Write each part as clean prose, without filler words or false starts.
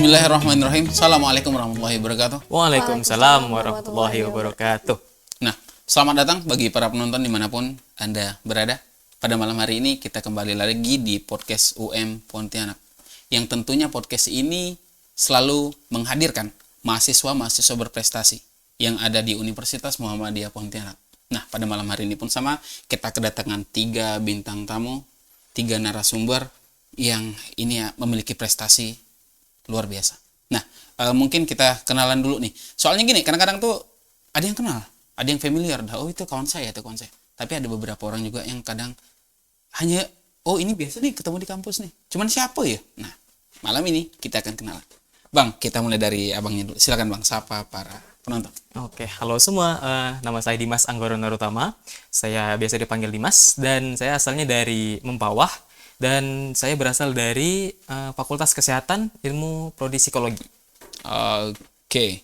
Bismillahirrahmanirrahim. Assalamualaikum warahmatullahi wabarakatuh. Waalaikumsalam warahmatullahi wabarakatuh. Nah, selamat datang bagi para penonton dimanapun Anda berada. Pada malam hari ini kita kembali lagi di podcast UM Pontianak. Yang tentunya podcast ini selalu menghadirkan mahasiswa-mahasiswa berprestasi yang ada di Universitas Muhammadiyah Pontianak. Nah, pada malam hari ini pun sama, kita kedatangan 3 bintang tamu, 3 narasumber yang ini ya memiliki prestasi luar biasa. Nah, mungkin kita kenalan dulu nih. Soalnya gini, kadang-kadang tuh ada yang kenal, ada yang familiar. Oh, itu kawan saya, itu kawan saya. Tapi ada beberapa orang juga yang kadang hanya, oh ini biasa nih ketemu di kampus nih. Cuman siapa ya? Nah, malam ini kita akan kenalan. Bang, kita mulai dari abangnya dulu. Silakan Bang, sapa para penonton. Oke, halo semua. Nama saya Dimas Anggoro Narutama. Saya biasa dipanggil Dimas dan saya asalnya dari Mempawah dan saya berasal dari Fakultas Kesehatan Ilmu Prodi Psikologi. Oke.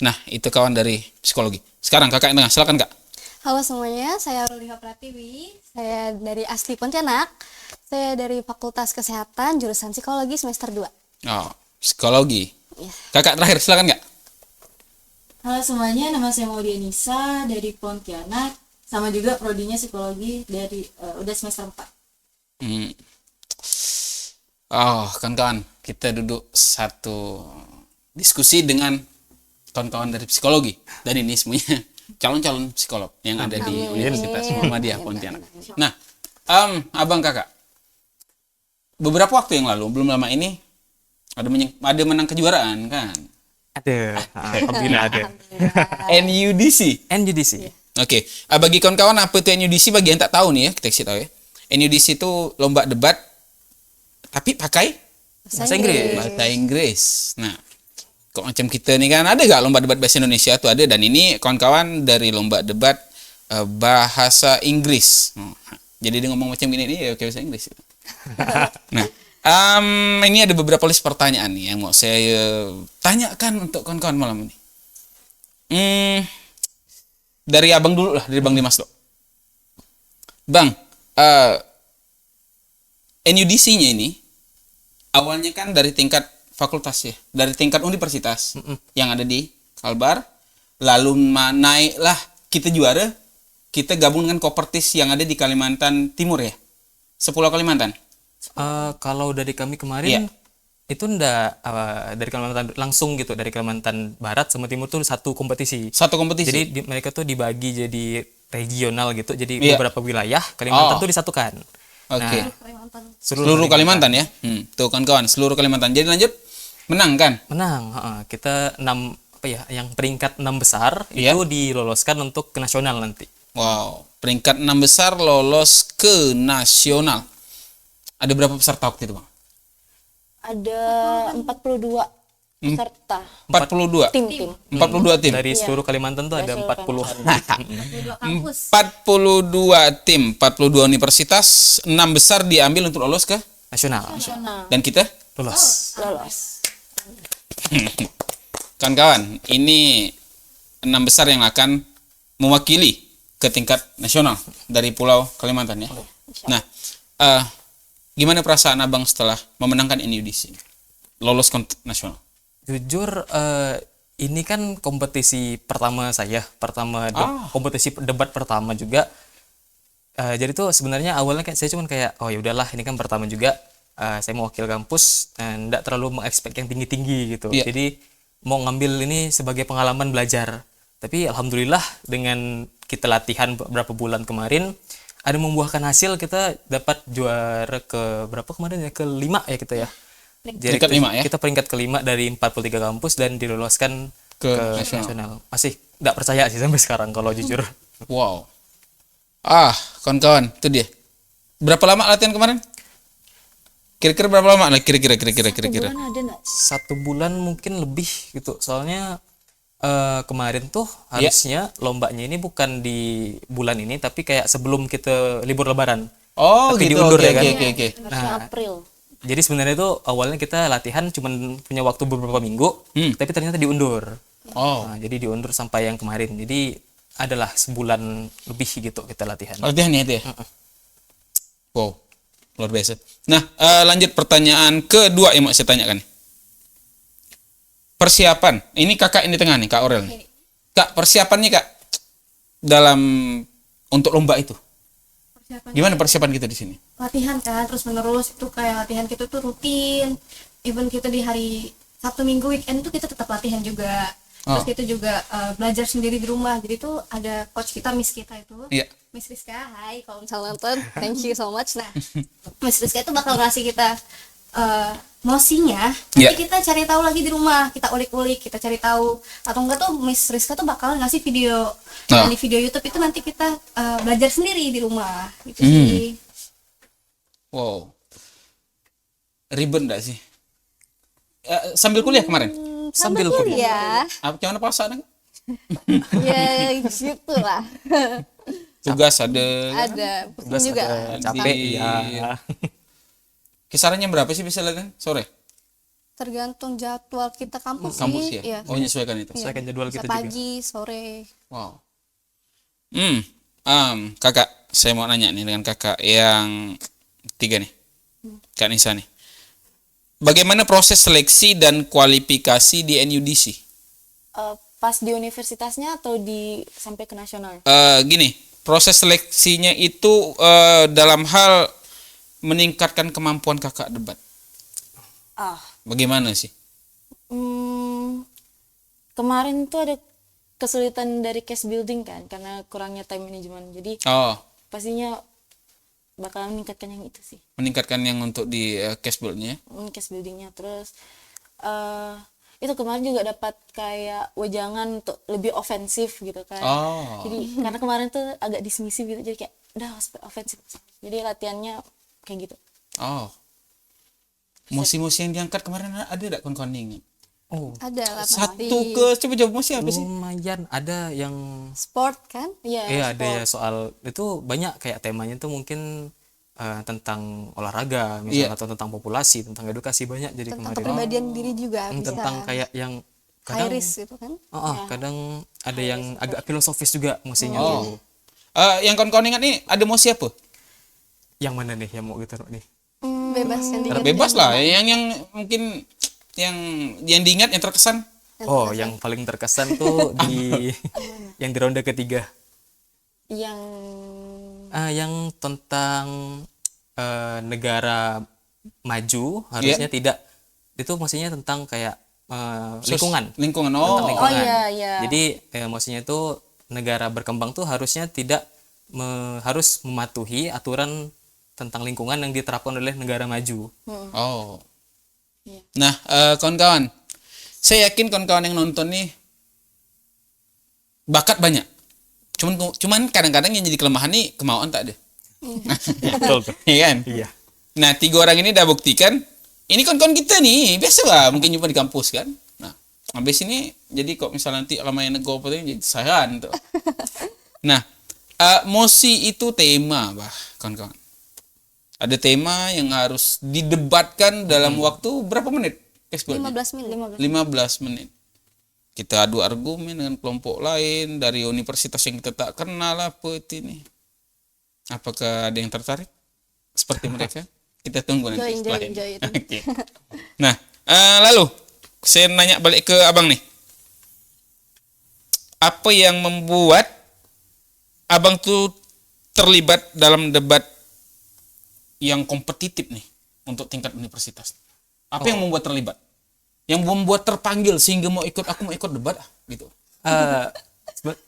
Nah, itu kawan dari psikologi. Sekarang kakak yang tengah, silakan Kak. Halo semuanya, saya Ruliha Pratiwi. Saya dari asli Pontianak. Saya dari Fakultas Kesehatan jurusan Psikologi semester 2. Oh, psikologi. Ya. Kakak terakhir, silakan Kak. Halo semuanya, nama saya Maudia Nisa dari Pontianak, sama juga prodinya psikologi dari udah semester 4. Oh, kawan-kawan, kita duduk satu diskusi dengan kawan-kawan dari psikologi, dan ini semuanya calon-calon psikolog yang ada di Universitas Muhammadiyah Pontianak. Nah, abang kakak, beberapa waktu yang lalu, belum lama ini ada menang kejuaraan kan? Ada, alhamdulillah ada. NUDC. NUDC. Oke, bagi kawan-kawan apa itu NUDC, bagi yang tak tahu nih ya, kita kasih tahu ya. NUDC itu lomba debat tapi pakai Bahasa Inggris. bahasa Inggris. Nah, kok macam kita nih kan ada gak lomba debat bahasa Indonesia tuh ada, dan ini kawan-kawan dari lomba debat bahasa Inggris. Jadi dia ngomong macam gini nih ya kayak bahasa Inggris. Nah, ini ada beberapa list pertanyaan nih yang mau saya tanyakan untuk kawan-kawan malam ini. Dari abang dulu lah, dari Bang Dimas loh. Bang, NUDC-nya ini awalnya kan dari tingkat fakultas ya, dari tingkat universitas yang ada di Kalbar, lalu naiklah kita juara, kita gabung dengan Kopertis yang ada di Kalimantan Timur ya, Sepulau Kalimantan. Kalau dari kami kemarin Iya. itu ndak dari Kalimantan langsung gitu, dari Kalimantan Barat sama Timur tuh satu kompetisi. Satu kompetisi. Jadi mereka tuh dibagi jadi regional gitu, jadi Iya. beberapa wilayah Kalimantan Oh. tuh disatukan. Oke. Nah, Seluruh Kalimantan ya. Tuh kawan-kawan, seluruh Kalimantan. Jadi lanjut, menang kan? menang. Kita 6 yang peringkat 6 besar Iya. itu diloloskan untuk ke nasional nanti. Wow, peringkat 6 besar lolos ke nasional. Ada berapa peserta waktu itu, Bang? Ada 42 peserta 42. tim. 42 tim. Dari seluruh Kalimantan tuh ada 40. 2 kampus. 42 tim, 42 universitas, 6 besar diambil untuk lolos ke, Nasional. dan kita Lolos. Lolos. kawan-kawan, ini 6 besar yang akan mewakili ke tingkat nasional dari Pulau Kalimantan ya. Nah, gimana perasaan abang setelah memenangkan NUDC, lolos ke nasional? Jujur ini kan kompetisi pertama saya, kompetisi debat pertama juga. Jadi tuh sebenarnya awalnya saya cuman kayak oh ya udahlah ini kan pertama juga, saya mau wakil kampus dan enggak terlalu mengekspek yang tinggi-tinggi gitu. Iya. Jadi mau ngambil ini sebagai pengalaman belajar. Tapi alhamdulillah dengan kita latihan beberapa bulan kemarin ada membuahkan hasil, kita dapat juara ke berapa kemarin ya, ke-5 ya kita ya. Jadi Peringkat 5 ya? Kita peringkat ke-5 dari 43 kampus dan diloloskan Ke ke nasional. nasional. Masih nggak percaya sih sampai sekarang kalau jujur. Wow. Kawan-kawan, itu dia. Berapa lama latihan kemarin? Kira-kira berapa lama? Kira-kira. Bulan ada nggak? 1 bulan mungkin lebih gitu. Soalnya kemarin tuh Iya. harusnya lombanya ini bukan di bulan ini tapi kayak sebelum kita libur lebaran. Oh, Tapi gitu. diundur Oke, ya kan? oke. Harusnya April. Jadi sebenarnya itu awalnya kita latihan cuman punya waktu beberapa minggu, tapi ternyata diundur. Oh, Nah, jadi diundur sampai yang kemarin. Jadi adalah sebulan lebih gitu kita latihan. latihannya itu ya? Wow, luar biasa. Nah, lanjut pertanyaan kedua yang mau saya tanyakan. persiapan. Ini kakak ini tengah nih, Kak Aurel nih. Kak, persiapannya Kak dalam untuk lomba itu. Gimana persiapan kita di sini? Latihan kan terus menerus, itu kayak latihan kita tuh rutin, even kita di hari Sabtu Minggu weekend tuh kita tetap latihan juga. Terus kita juga belajar sendiri di rumah. Jadi tuh ada coach kita, miss kita itu, Iya. Miss Rizka. Hai kalau misalnya nonton, thank you so much. Nah, Miss Rizka itu bakal ngasih kita nosinya, Iya. nanti kita cari tahu lagi di rumah, kita ulik-ulik, kita cari tahu. Atau enggak tuh Miss Rizka tuh bakal ngasih video. Nah, di video YouTube itu nanti kita belajar sendiri di rumah gitu sih. Wow. Ribet enggak sih? Sambil kuliah kemarin? Sambil kuliah. Apa gimana perasaannya? Ya gitu lah. Tugas ada. Ada pusing juga. capek Di- ya. Kisarannya berapa sih bisa latihan? Sore? Tergantung jadwal kita kampus, Kampus sih. ya? Iya. Oh, menyesuaikan itu. Sesuaikan jadwal Bisa kita juga. pagi, sore. Wow. Kakak, saya mau nanya nih dengan kakak yang tiga nih. Kak Nisa nih. Bagaimana proses seleksi dan kualifikasi di NUDC? Pas di universitasnya atau di sampai ke nasional? Gini, proses seleksinya itu dalam hal meningkatkan kemampuan kakak debat. Bagaimana sih? Kemarin tuh ada kesulitan dari case building kan karena kurangnya time management. Jadi Oh, pastinya bakalan meningkatkan yang itu sih. meningkatkan yang untuk di case build-nya. Case buildingnya terus itu kemarin juga dapat kayak wejangan untuk lebih ofensif gitu kan. Oh. Jadi karena kemarin tuh agak dismissive gitu, jadi kayak udah ofensif. Jadi latihannya kayak gitu. Oh. Mosi-mosi yang diangkat kemarin ada enggak kawan-kawan yang ingat? Oh, Ada lah Satu pasti. ke coba jawab mosi apa sih? lumayan ada yang Sport kan? Iya. ada ya soal itu banyak kayak temanya tuh mungkin tentang olahraga misalnya Iya. atau tentang populasi, tentang edukasi banyak jadi Tentang kemarin. kepribadian diri juga bisa. Tentang kayak yang High kadang risk gitu kan? kadang ada yang agak filosofis juga musinya Oh. tuh. Yang kawan-kawan ingat nih ada mosi apa? Yang mana nih yang mau kita nih? Bebas yang Karena diingat. bebas lah, yang mungkin yang diingat yang terkesan. Oh, yang paling terkesan tuh di yang di ronde ketiga. Yang Yang tentang negara maju harusnya tidak, itu maksudnya tentang kayak lingkungan. Lingkungan. Tentang Oh. lingkungan. iya, iya. Jadi maksudnya itu negara berkembang tuh harusnya tidak harus mematuhi aturan tentang lingkungan yang diterapkan oleh negara maju. Oh. Iya. Nah, kawan-kawan, saya yakin kawan-kawan yang nonton nih bakat banyak. Cuman kadang-kadang yang jadi kelemahan nih kemauan tak ada. Betul tuh. Iya kan? Iya. Nah, 3 orang ini udah buktikan. Ini kawan-kawan kita nih, biasa lah mungkin jumpa di kampus kan. Nah, habis ini jadi kok misalnya nanti lama yang nego apa tuh jadi saran tuh. Nah, mosi itu tema, kawan-kawan. Ada tema yang harus didebatkan dalam waktu berapa menit? 15 menit. 15 menit. Kita adu argumen dengan kelompok lain dari universitas yang kita tak kenal apa itu ini. Apakah ada yang tertarik seperti mereka? Kita tunggu nanti setelah ini. Enjoy. Oke. Nah, lalu saya nanya balik ke abang nih. Apa yang membuat abang tuh terlibat dalam debat yang kompetitif nih untuk tingkat universitas? Apa yang membuat terlibat? Yang membuat terpanggil sehingga aku mau ikut debat gitu.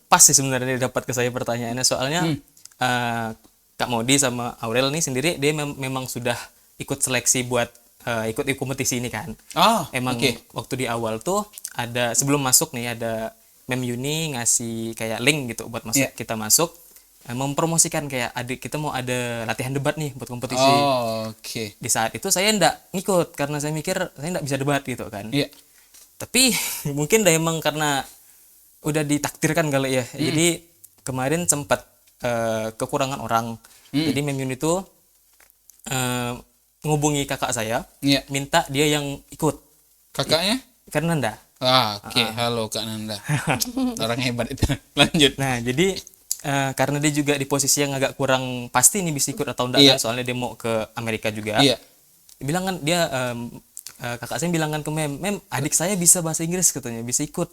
Pas sih sebenarnya dapat ke saya pertanyaannya soalnya Kak Modi sama Aurel nih sendiri dia memang sudah ikut seleksi buat ikut kompetisi ini kan. Emang waktu di awal tuh ada sebelum masuk nih ada Mem Yuni ngasih kayak link gitu buat masuk, kita masuk mempromosikan kayak kita mau ada latihan debat nih buat kompetisi. Di saat itu saya ndak ngikut karena saya mikir saya ndak bisa debat gitu kan. Tapi mungkin dah emang karena udah ditakdirkan kali ya. Jadi kemarin sempat kekurangan orang. Jadi Mem Yuni itu ngubungi kakak saya, minta dia yang ikut. Kakaknya? Fernanda. Halo Kak Nanda. Orang hebat itu. Lanjut. Nah, jadi karena dia juga di posisi yang agak kurang pasti nih bisa ikut atau enggak kan, soalnya dia mau ke Amerika juga. Dia bilang kan dia kakak saya bilang kan ke mem adik saya bisa bahasa Inggris katanya, bisa ikut.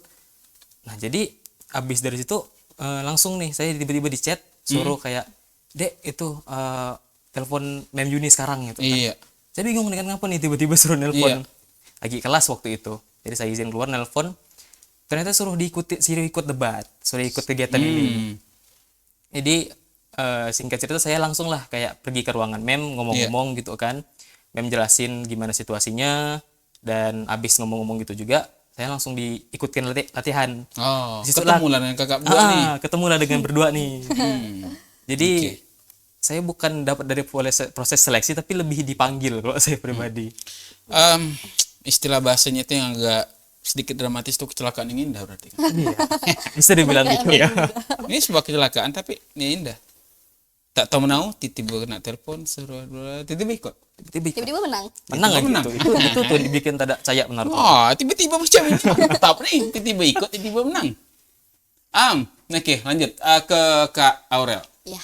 Nah jadi abis dari situ langsung nih saya tiba-tiba di chat suruh kayak, dek itu telepon mem Yuni sekarang gitu kan. Iya. Saya bingung nih kan ngapa nih tiba-tiba suruh nelpon. Iya. Lagi kelas waktu itu. Jadi saya izin keluar nelpon. Ternyata suruh ikut debat, suruh ikut kegiatan ini. Jadi singkat cerita saya langsung lah kayak pergi ke ruangan mem ngomong-ngomong gitu kan. Mem jelasin gimana situasinya, dan abis ngomong-ngomong gitu juga saya langsung diikutin latihan. Oh, Di situ ketemu lah dengan kakak berdua nih. Ketemu lah dengan berdua nih. Jadi Oke. saya bukan dapat dari proses seleksi tapi lebih dipanggil kalau saya pribadi. Istilah bahasanya itu yang agak sedikit dramatis tuh kecelakaan yang indah berarti kan. Bisa dibilang gitu ya. Ini sebuah kecelakaan tapi ini indah. Tak tahu menau, tiba-tiba kena telepon, suruh tiba-tiba ikut. Tiba-tiba menang. Menang aja Menang. itu tuh dibikin tanda cayak benar. Oh, tiba-tiba macam ini. Mantap nih, tiba-tiba ikut, tiba-tiba menang. Oke, lanjut ke Kak Aurel. Ya.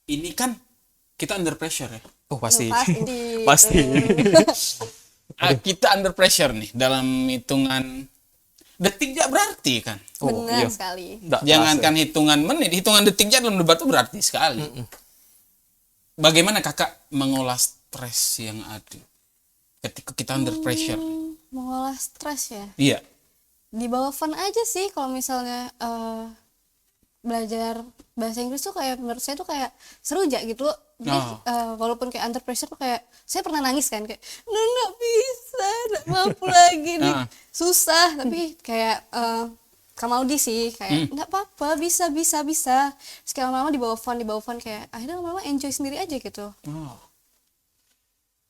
Ini kan kita under pressure ya. Oh pasti. Pasti. Pasti. Kita under pressure nih dalam hitungan detik ya berarti kan. Benar iya. sekali. Nggak Jangankan hitungan menit, hitungan detiknya dalam debat itu berarti sekali. Bagaimana kakak mengolah stres yang ada ketika kita under pressure? Mengolah stres ya. Iya. Di bawah fun aja sih kalau misalnya belajar bahasa Inggris tuh kayak menurut saya tuh kayak seru aja gitu loh. Jadi walaupun kayak under pressure tuh kayak saya pernah nangis kan kayak nggak bisa, nggak mampu lagi nih, susah. Tapi kayak Kak Maudi sih kayak nggak apa-apa, bisa. Terus kayak lama-lama di bawah fun kayak akhirnya lama-lama enjoy sendiri aja gitu.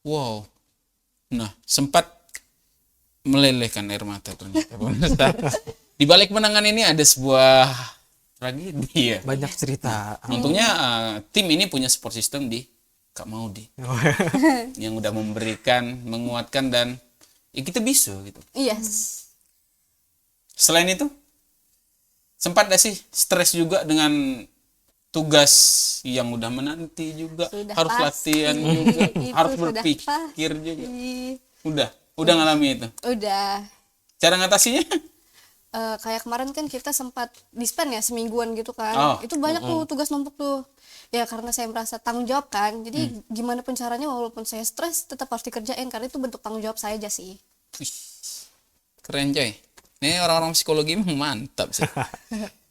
Wow. Nah, sempat melelehkan air mata ternyata. Pemirsa. Di balik kemenangan ini ada sebuah tragedi ya. Banyak cerita. Untungnya tim ini punya support system di Kak Maudi yang udah memberikan, menguatkan dan ya kita bisa gitu. Iya. Selain itu, sempat gak sih stres juga dengan tugas yang udah menanti juga, Sudah harus pasti. latihan juga, Itu harus sudah berpikir juga. pasti. Udah ngalami itu. Udah. Cara ngatasinya? Kayak kemarin kan kita sempat dispen ya semingguan gitu kan. Itu banyak tuh tugas numpuk tuh. Ya karena saya merasa tanggung jawab kan. Jadi gimana pun caranya walaupun saya stres tetap harus dikerjain karena itu bentuk tanggung jawab saya aja sih. Wih, keren coy. Ini orang-orang psikologi emang mantap sih.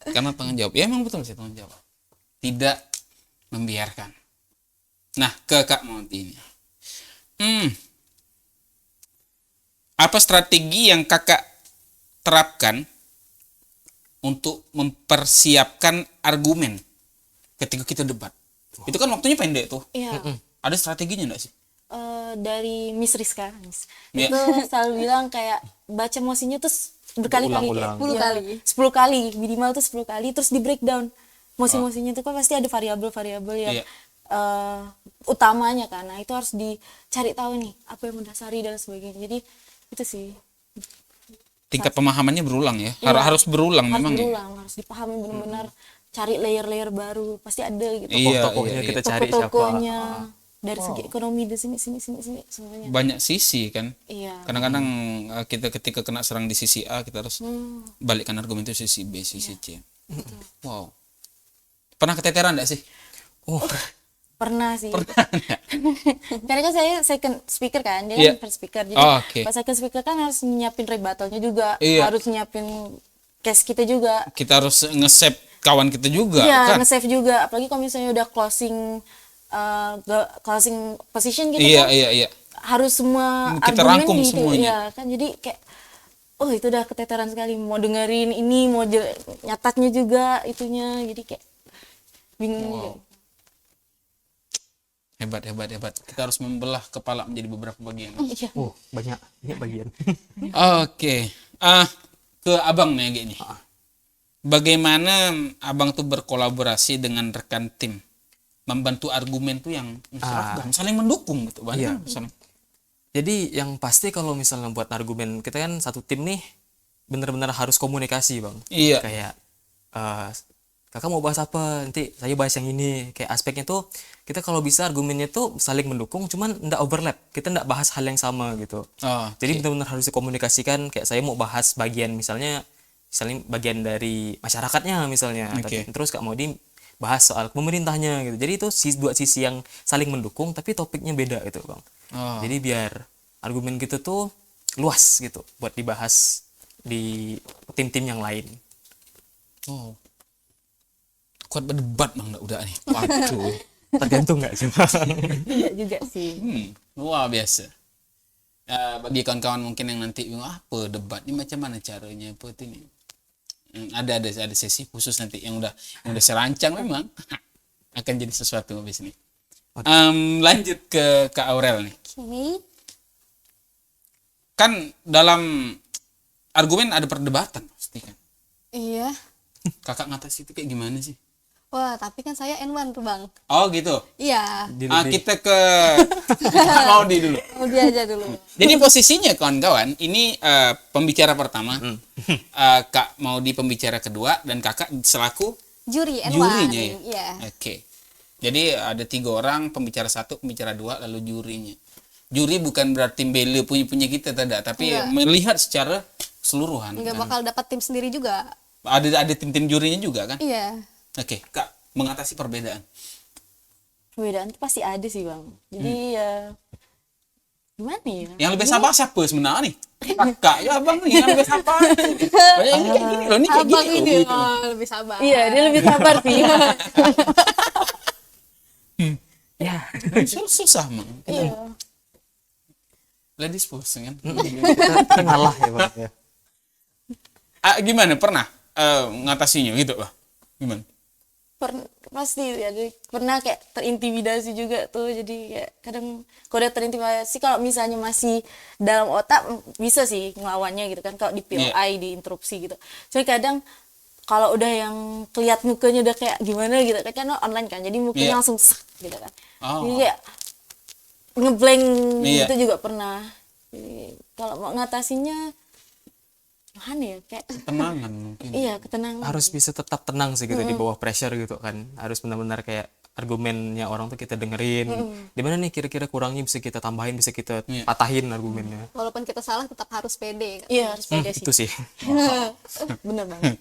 Karena tanggung jawab. Ya emang betul sih tanggung jawab. Tidak membiarkan. Nah, ke Kak Monty ini. Apa strategi yang kakak terapkan untuk mempersiapkan argumen ketika kita debat? Itu kan waktunya pendek tuh. Iya. Ada strateginya enggak sih? Dari Miss Rizka Iya. itu selalu bilang kayak baca emosinya tuh berkali-kali, Berulang-ulang. 10 kali. 10 kali, minimal tuh 10 kali, terus di breakdown emosi-emosinya itu kan pasti ada variabel-variabel yang Iya. utamanya kan. Nah itu harus dicari tahu nih apa yang mendasari dan sebagainya. Jadi itu sih Tingkat pemahamannya berulang ya. Iya. Harus berulang harus memang ya. berulang, harus dipahami benar-benar, cari layer-layer baru pasti ada gitu. Iya, Tokoh-tokohnya iya, kita iya. cari siapa. Toko-tokonya dari segi ekonomi di sini semuanya. Banyak sisi kan. Iya. Kadang-kadang kita ketika kena serang di sisi A, kita harus balikkan argumen itu sisi B, sisi C. Wow. Pernah keteteran enggak sih? Oh, Pernah sih. Karena kan saya second speaker kan, dia Iya. kan first speaker. Jadi Oh, oke. pas second speaker kan harus nyiapin rebuttalnya juga, Iya. harus nyiapin case kita juga. Kita harus nge-save kawan kita juga Iya, kan. nge-save juga. Apalagi kalau misalnya udah closing position gitu Iya, kan. iya. Harus semua Kita argumen rangkum gitu. semuanya. Iya, kan jadi kayak oh itu udah keteteran sekali, mau dengerin ini, mau nyatatnya juga itunya, jadi kayak bingung gitu. Hebat. Kita harus membelah kepala menjadi beberapa bagian. Iya. oh banyak ini bagian. Oke. Ke abang nih gini. Bagaimana abang tuh berkolaborasi dengan rekan tim? Membantu argumen tuh yang seragam, saling mendukung gitu. Banyak saling. Jadi yang pasti kalau misalnya buat argumen kita kan satu tim nih benar-benar harus komunikasi bang. Iya. Kayak kakak mau bahas apa, nanti saya bahas yang ini. Kayak aspeknya tuh kita kalau bisa argumennya tuh saling mendukung, cuman ndak overlap, kita ndak bahas hal yang sama gitu. Oh, Jadi benar-benar harus dikomunikasikan. Kayak saya mau bahas bagian misalnya bagian dari masyarakatnya misalnya, Oke. terus Kak Maudi bahas soal pemerintahnya gitu. Jadi itu dua sisi yang saling mendukung tapi topiknya beda gitu bang. Oh. Jadi biar argumen gitu tuh luas gitu buat dibahas di tim-tim yang lain. Oh. Kuat berdebat bang, udah nih. Waduh. Tergantung nggak sih? Iya juga sih. Luar biasa. Bagi kawan-kawan mungkin yang nanti bingung apa debat ini macam mana caranya apa ini. Ada sesi khusus nanti yang udah saya rancang memang akan jadi sesuatu habis ini. Lanjut ke Kak Aurel nih. Oke. Kan dalam argumen ada perdebatan pasti kan. Iya. Kakak ngatasi itu kayak gimana sih? Wah, tapi kan saya N1 tuh bang. Oh gitu. Iya. Kita ke Kak Maudi dulu. Mau dia aja dulu. Jadi posisinya kawan-kawan, ini pembicara pertama, Kak Maudi pembicara kedua, dan kakak selaku Juri N1. jurinya ya. Iya. Oke. Jadi ada 3 orang, pembicara 1, pembicara 2, lalu jurinya. Juri bukan berarti bela punya kita tidak, tapi Enggak. melihat secara keseluruhan. Nggak kan. bakal dapat tim sendiri juga. Ada tim-tim jurinya juga kan? Iya. Oke, Kak, mengatasi perbedaan. Perbedaan tuh pasti ada sih bang. Jadi ya gimana ya? Yang lebih sabar siapa sebenarnya nih? Kakak ya abang nih, yang lebih sabar. Banyak ini kayak gini loh, ini kayak Abang gini ini loh. Gitu. lebih sabar. Iya dia lebih sabar sih. Ya. Susah mang. Iya. Ladies first kan. Kita ngalah ya bang. Ya. Gimana pernah ngatasinya gitu lah? Gimana? Pasti ya, pernah kayak terintimidasi juga tuh, jadi kayak kadang kalau udah terintimidasi, kalau misalnya masih dalam otak bisa sih ngelawannya gitu kan, kalau di POI di interupsi gitu. Cuma kadang kalau udah yang keliat mukanya udah kayak gimana gitu kan online kan, jadi mukanya langsung sak gitu kan. Oh. Jadi kayak ngeblank Iya. gitu juga pernah. Jadi kalau mau ngatasinya mana ya, kayak Tenangan mungkin. iya ketenangan. Harus bisa tetap tenang sih gitu di bawah pressure gitu kan. Harus benar-benar kayak argumennya orang tuh kita dengerin. Di mana nih kira-kira kurangnya bisa kita tambahin, bisa kita patahin argumennya. Walaupun kita salah tetap harus pede. Iya harus pede sih. Itu sih. Bener banget.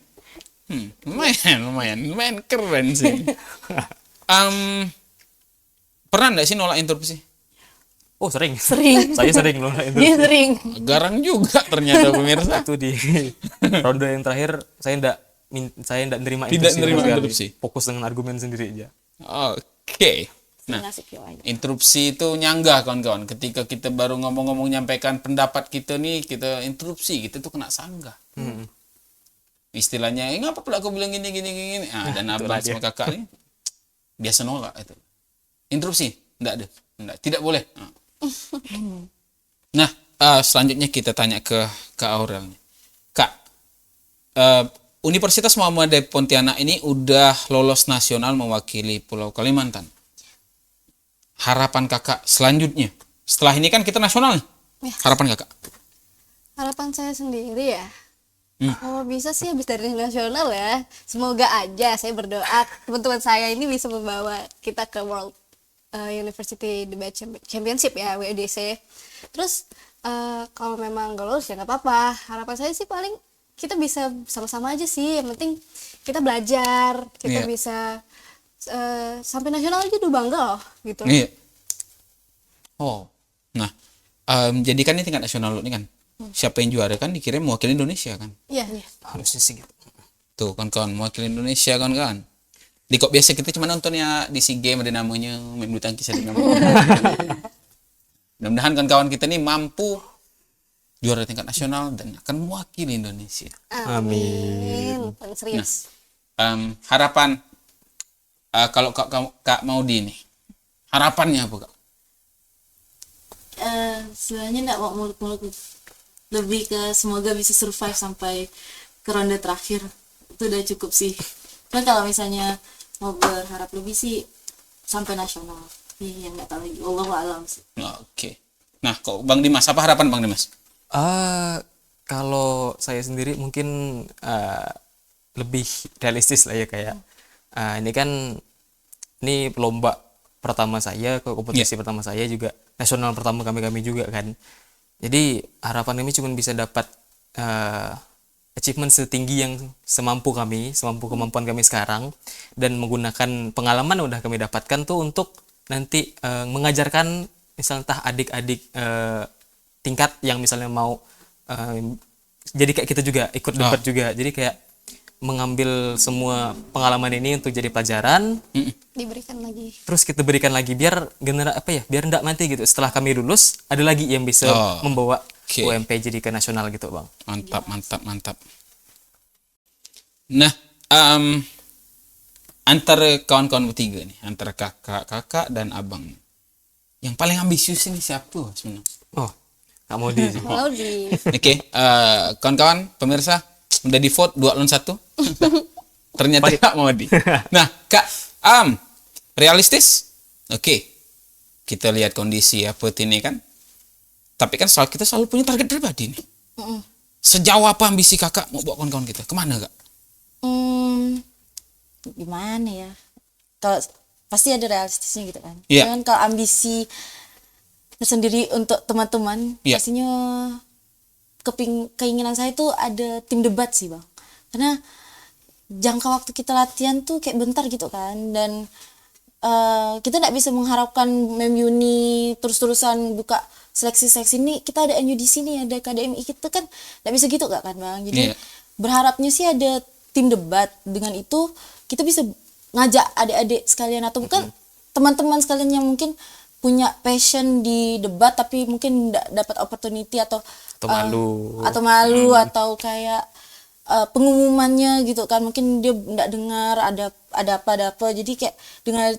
Lumayan keren sih. Pernah nggak sih nolak interupsi? Oh sering. Sering. Saya sering loh itu. Dia sering. Garang juga ternyata pemirsa. Itu di ronde yang terakhir saya enggak nerima Tidak interupsi nerima sama sekali. interupsi. Fokus dengan argumen sendiri aja. Oke. Nah, Ngasih POI. interupsi itu nyanggah kawan-kawan. Ketika kita baru ngomong-ngomong nyampaikan pendapat kita nih, kita interupsi, kita tuh kena sanggah. Istilahnya, ngapa pula aku bilang gini. Dan abang sama kakak nih biasa nolak itu. Interupsi, enggak ada. Enggak, tidak boleh. Nah, selanjutnya kita tanya ke Kak Aurel nih. Kak, Universitas Muhammadiyah Pontianak ini udah lolos nasional mewakili Pulau Kalimantan. Harapan kakak selanjutnya, setelah ini kan kita nasional nih. Harapan kakak? Harapan saya sendiri ya. Kalau bisa sih habis dari nasional ya. Semoga aja, saya berdoa teman-teman saya ini bisa membawa kita ke World University Debate Championship ya, WUDC. Terus kalau memang gak lulus ya nggak apa-apa. Harapan saya sih paling kita bisa sama-sama aja sih. Yang penting kita belajar, kita bisa sampai nasional aja udah bangga loh gitu. Iya. Oh, nah, jadi kan ini tingkat nasional lo nih kan. Siapa yang juara kan dikirim mewakili Indonesia kan. Iya. Harusnya sih gitu. Tuh kan kawan, mewakili Indonesia kan. Di kok biasa kita cuma nonton ya di SEA Games ada namanya main bulu tangkis ada namanya. Mudah-mudahan kawan-kawan kita nih mampu juara tingkat nasional dan akan mewakili Indonesia. Amin. Paling serius. Harapan kalau Kak Maudi nih, harapannya apa Kak? Sebenarnya nggak mau muluk-muluk, lebih ke semoga bisa survive sampai ke ronde terakhir, itu udah cukup sih. Kan kalau misalnya mau berharap lebih sih sampai nasional, yang nggak tahu lagi, Allahu a'lam sih. Oke. Nah, kok Bang Dimas, apa harapan Bang Dimas? Kalau saya sendiri mungkin lebih realistis lah ya, kayak Ini kan ini lomba pertama saya, kompetisi pertama saya juga, nasional pertama kami juga kan. Jadi harapan kami cuma bisa dapat achievement setinggi yang semampu kemampuan kami sekarang, dan menggunakan pengalaman yang udah kami dapatkan tuh untuk nanti mengajarkan misalnya entah adik-adik tingkat yang misalnya mau jadi kayak kita juga ikut debat juga, jadi kayak mengambil semua pengalaman ini untuk jadi pelajaran, Diberikan lagi. terus kita berikan lagi biar biar ndak mati gitu, setelah kami lulus ada lagi yang bisa membawa UMP jadi ke nasional gitu bang. Mantap. Nah, antara kawan-kawan bertiga nih, antara kakak dan abang, yang paling ambisius ini siapa sebenarnya? Oh, Kak Modi sih. Mau di Oke, kawan-kawan pemirsa udah di vote 2 lawan 1. Ternyata Kak Modi. Nah, Kak, realistis? Oke. Kita lihat kondisi apa ini kan. Tapi kan kita selalu punya target pribadi nih. Sejauh apa ambisi kakak mau bawa kawan-kawan kita? Kemana kak? Gimana ya? Kalau pasti ada realistisnya gitu kan. Iya. Cuman kalau ambisi tersendiri untuk teman-teman, Iya. pastinya keinginan saya tuh ada tim debat sih bang. Karena jangka waktu kita latihan tuh kayak bentar gitu kan, dan kita tidak bisa mengharapkan Mem Uni terus-terusan buka seleksi ini, kita ada NU di sini, ada KDMI, kita kan tidak bisa gitu kan bang. Jadi berharapnya sih ada tim debat, dengan itu kita bisa ngajak adik-adik sekalian atau bukan teman-teman sekalian yang mungkin punya passion di debat tapi mungkin tidak dapat opportunity atau malu atau kayak pengumumannya gitu kan, mungkin dia tidak dengar ada apa, jadi kayak dengan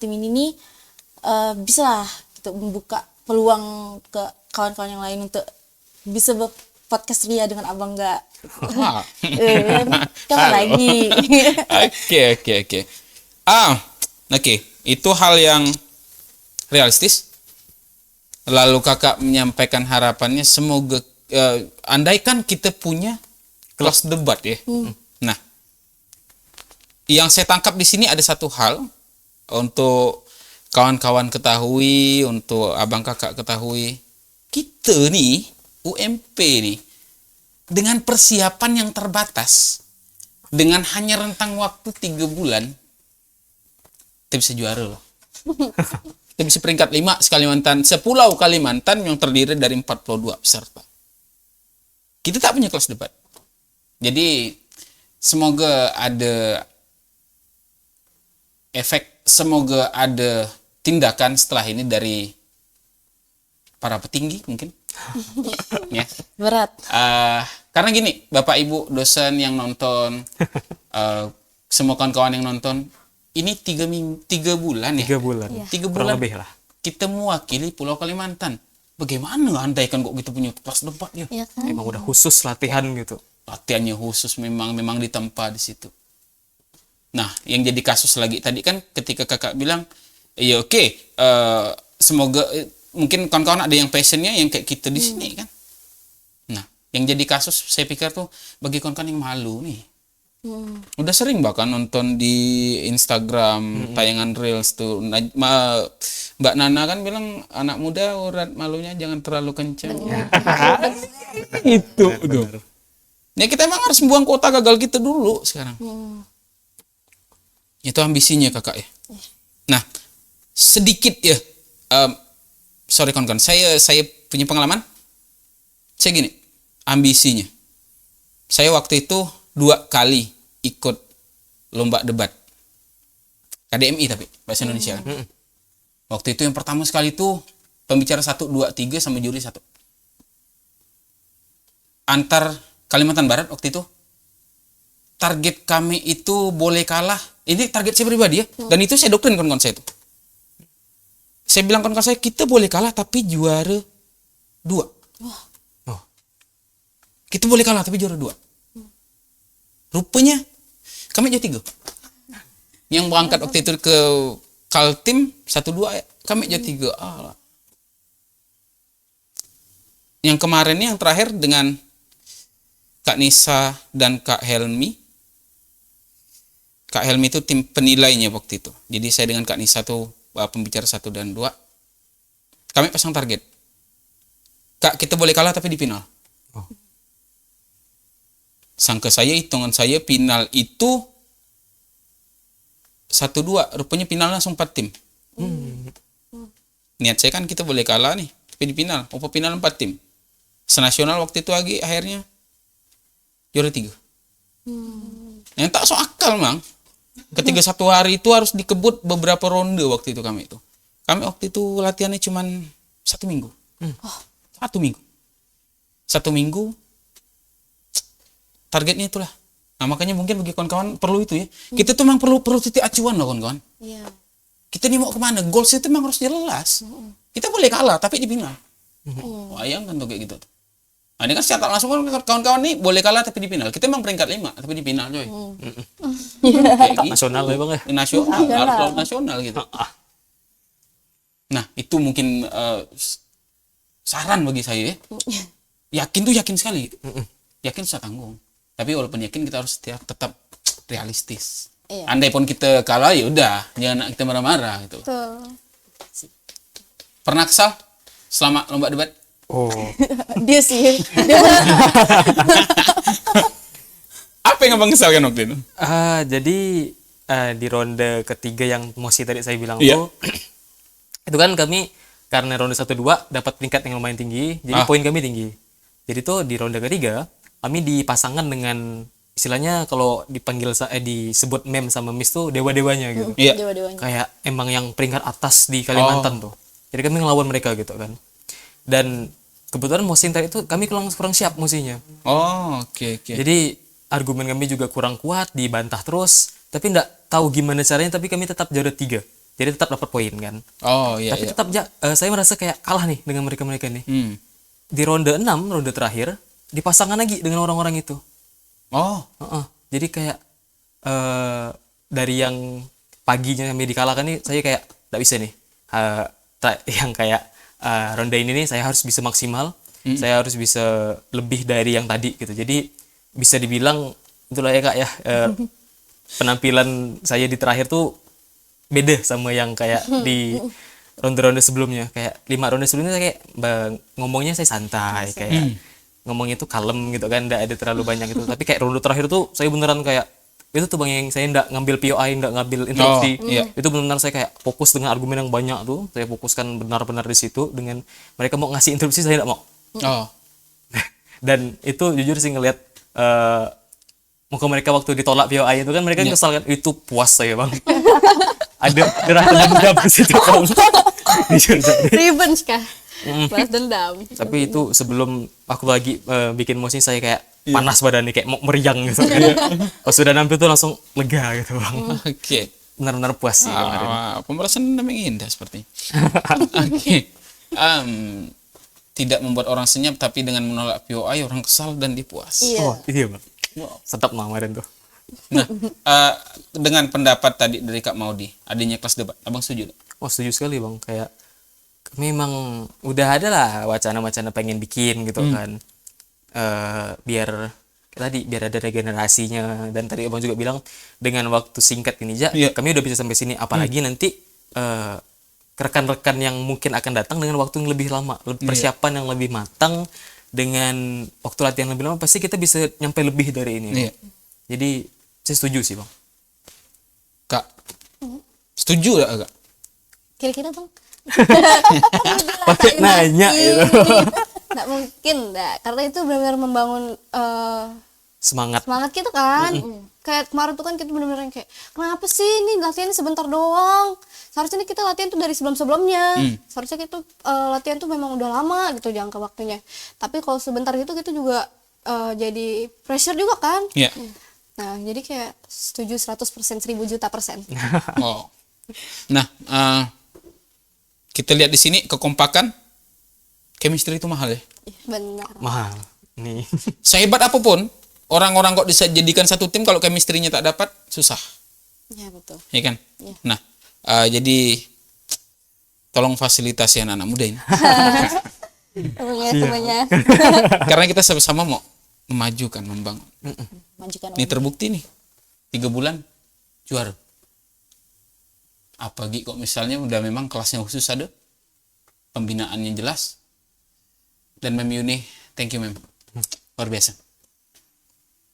tim ini nih bisa lah gitu membuka peluang ke kawan-kawan yang lain untuk bisa podcast Ria dengan abang nggak? Kapan lagi? Oke. Oke. Itu hal yang realistis. Lalu kakak menyampaikan harapannya semoga andaikan kita punya kelas debat ya. Nah, yang saya tangkap di sini ada satu hal untuk kawan-kawan ketahui, untuk abang kakak ketahui, kita nih UMP nih dengan persiapan yang terbatas, dengan hanya rentang waktu 3 bulan, kita bisa juara loh. Kita bisa peringkat 5 Kalimantan, sepulau Kalimantan yang terdiri dari 42 peserta. Kita tak punya kelas debat. Jadi semoga ada efek, semoga ada tindakan setelah ini dari para petinggi mungkin. Ya. Berat. Karena gini, Bapak Ibu dosen yang nonton, semua kawan-kawan yang nonton, ini 3 bulan ya. 3 bulan. 3 bulan lebih lah. kita mewakili Pulau Kalimantan. Bagaimana andaikan kok kita punya kelas debat ya? ya kan? Emang udah khusus latihan gitu. Latihannya khusus, memang ditempa di situ. Nah, yang jadi kasus lagi tadi kan ketika kakak bilang, ya oke, semoga mungkin kawan-kawan ada yang passionnya yang kayak kita di sini kan. Nah, yang jadi kasus saya pikir tuh bagi kawan-kawan yang malu nih. Udah sering bahkan nonton di Instagram tayangan reels tuh, Mbak Nana kan bilang anak muda urat malunya jangan terlalu kencang. Itu tuh. Ya kita emang harus buang kota gagal kita dulu sekarang. Itu ambisinya kakak ya. Nah, sedikit ya, sorry kawan-kawan, saya punya pengalaman. Saya gini, ambisinya. Saya waktu itu 2 kali ikut lomba debat. KDMI tapi, bahasa Indonesia kan. Waktu itu yang pertama sekali itu pembicara 1, 2, 3 sama juri 1. Antar Kalimantan Barat waktu itu. Target kami itu boleh kalah. Ini target saya pribadi ya. Dan itu saya doktrin kawan-kawan saya itu. Saya bilang kawan-kawan saya, kita boleh kalah tapi juara 2. Kita boleh kalah tapi juara 2. Rupanya kami jadi 3. Yang berangkat waktu itu ke Kaltim 1-2 ya. Kami jadi 3. Yang kemarin yang terakhir dengan Kak Nisa dan Kak Helmi, Kak Helmi itu tim penilainya waktu itu. Jadi saya dengan Kak Nisa tuh pembicara 1 dan 2. Kami pasang target. Kak, kita boleh kalah tapi di final. Sangka saya, hitungan saya final itu 1-2. Rupanya final langsung 4 tim. Niat saya kan kita boleh kalah nih. Tapi di final. Final 4 tim. Senasional waktu itu lagi akhirnya juara 3. Yang tak so akal, Mang. Ketika 1 hari itu harus dikebut beberapa ronde waktu itu kami itu. Kami waktu itu latihannya cuman 1 minggu. 1 minggu. 1 minggu. Targetnya itulah. Nah, makanya mungkin bagi kawan-kawan perlu itu ya. Kita tuh memang perlu titik acuan loh kawan-kawan. Iya. Kita nih mau kemana? Goals itu memang harus jelas. Kita boleh kalah tapi di final. Wayang kan tuh kayak gitu. Nah, ini kan secara langsung kan kawan-kawan nih boleh kalah tapi di final. Kita memang peringkat 5 tapi di final coy. Kayak gitu. Nasional ya bang ya. Nasional, harus lawan nasional gitu. Nah, itu mungkin saran bagi saya ya. Yakin tuh yakin sekali gitu. Yakin susah tanggung. Tapi walaupun yakin kita harus tetap realistis. Iya. Andai pun kita kalah ya udah, jangan kita marah-marah gitu. Betul. Pernah kesal selama lomba debat? Oh. Dia sih. Apa yang abang kesalkan waktu itu? Jadi di ronde ketiga yang Mosi tadi saya bilang Iya. tuh, itu kan kami karena ronde 1-2 dapat tingkat yang lumayan tinggi, jadi poin kami tinggi. Jadi tuh di ronde ketiga kami dipasangkan dengan istilahnya kalau dipanggil disebut mem sama miss tuh dewa-dewanya gitu. Iya. Dewa-dewanya. Kayak emang yang peringkat atas di Kalimantan tuh. Jadi kami ngelawan mereka gitu kan. Dan kebetulan musim tadi itu kami kurang siap musimnya. Oh, oke. Jadi argumen kami juga kurang kuat, dibantah terus, tapi nggak tahu gimana caranya, tapi kami tetap juara 3. Jadi tetap dapat poin kan. Oh, iya. Tapi tetap saya merasa kayak kalah nih dengan mereka-mereka nih. Di ronde 6, ronde terakhir, dipasangkan lagi dengan orang-orang itu. Oh, Jadi kayak dari yang paginya kami dikalahkan nih, saya kayak nggak bisa nih. Yang kayak ronde ini nih saya harus bisa maksimal, saya harus bisa lebih dari yang tadi gitu. Jadi bisa dibilang itulah ya Kak ya, penampilan saya di terakhir tuh beda sama yang kayak di ronde-ronde sebelumnya. Kayak 5 ronde sebelumnya saya kayak ngomongnya saya santai, kayak ngomongnya tuh kalem gitu kan, nggak ada terlalu banyak gitu. Tapi kayak ronde terakhir tuh saya beneran kayak itu tuh bang yang saya nggak ngambil POI, nggak ngambil interupsi. Itu benar-benar saya kayak fokus dengan argumen yang banyak tuh, saya fokuskan benar-benar di situ. Dengan mereka mau ngasih interupsi saya nggak mau. Dan itu jujur sih ngelihat muka mereka waktu ditolak POI itu kan mereka kesal kan, itu puas saya bang. ada rasa dendam di situ bang. Revenge kah? Balas dendam. Tapi itu sebelum aku lagi bikin motion saya kayak panas badannya kayak mau meriang gitu kan. Pas sudah nampil tuh langsung lega gitu bang. Oke. Benar-benar puas sih kemarin. Pemerasan namanya indah seperti. Oke. Tidak membuat orang senyap, tapi dengan menolak POI orang kesal dan dipuas. Oh iya bang. Sedap kemarin tuh. Nah, dengan pendapat tadi dari Kak Maudi, adanya kelas debat, abang setuju? Oh setuju sekali bang. Kayak memang udah ada lah wacana-wacana pengen bikin gitu kan. Biar ada regenerasinya, dan tadi abang juga bilang dengan waktu singkat ini kami udah bisa sampai sini, apalagi nanti rekan-rekan yang mungkin akan datang dengan waktu yang lebih lama, persiapan yang lebih matang, dengan waktu latihan lebih lama pasti kita bisa nyampe lebih dari ini. Jadi saya setuju sih bang. Kak, setuju gak Kak? Kira-kira bang? Pakai nanya gitu. Nggak mungkin dah, karena itu benar-benar membangun Semangat kita kan. Kayak kemarin tuh kan kita benar-benar kayak kenapa sih ini latihannya sebentar doang, seharusnya kita latihan tuh dari sebelum-sebelumnya. Seharusnya kita latihan tuh memang udah lama gitu jangka waktunya, tapi kalau sebentar gitu kita juga jadi pressure juga kan. Nah jadi kayak setuju 100%, 1000 juta %. Oh. Nah, kita lihat di sini kekompakan, chemistry itu mahal ya. Benar. mahal nih. Sehebat apapun orang-orang kok bisa jadikan satu tim, kalau chemistry-nya tak dapat susah. Ya betul. Ya kan? Nah, jadi tolong fasilitasi anak-anak muda ini. Temannya. Karena kita sama-sama mau memajukan, membangun. Majukan Ini terbukti nih. 3 bulan juara. Apalagi kok misalnya udah memang kelasnya khusus ada, pembinaannya jelas. Dan Mem Yuni, thank you Mem, luar biasa.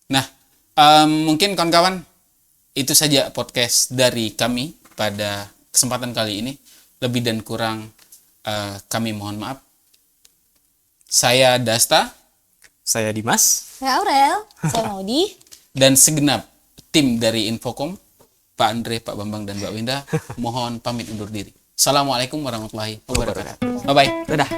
Nah, mungkin kawan-kawan itu saja podcast dari kami pada kesempatan kali ini. Lebih dan kurang kami mohon maaf. Saya Dasta, Saya Dimas. Saya Aurel, saya Maudi. dan segenap tim dari Infocom, Pak Andre, Pak Bambang, dan Mbak Winda, mohon pamit undur diri. Assalamualaikum warahmatullahi wabarakatuh. Bye-bye. Dadah.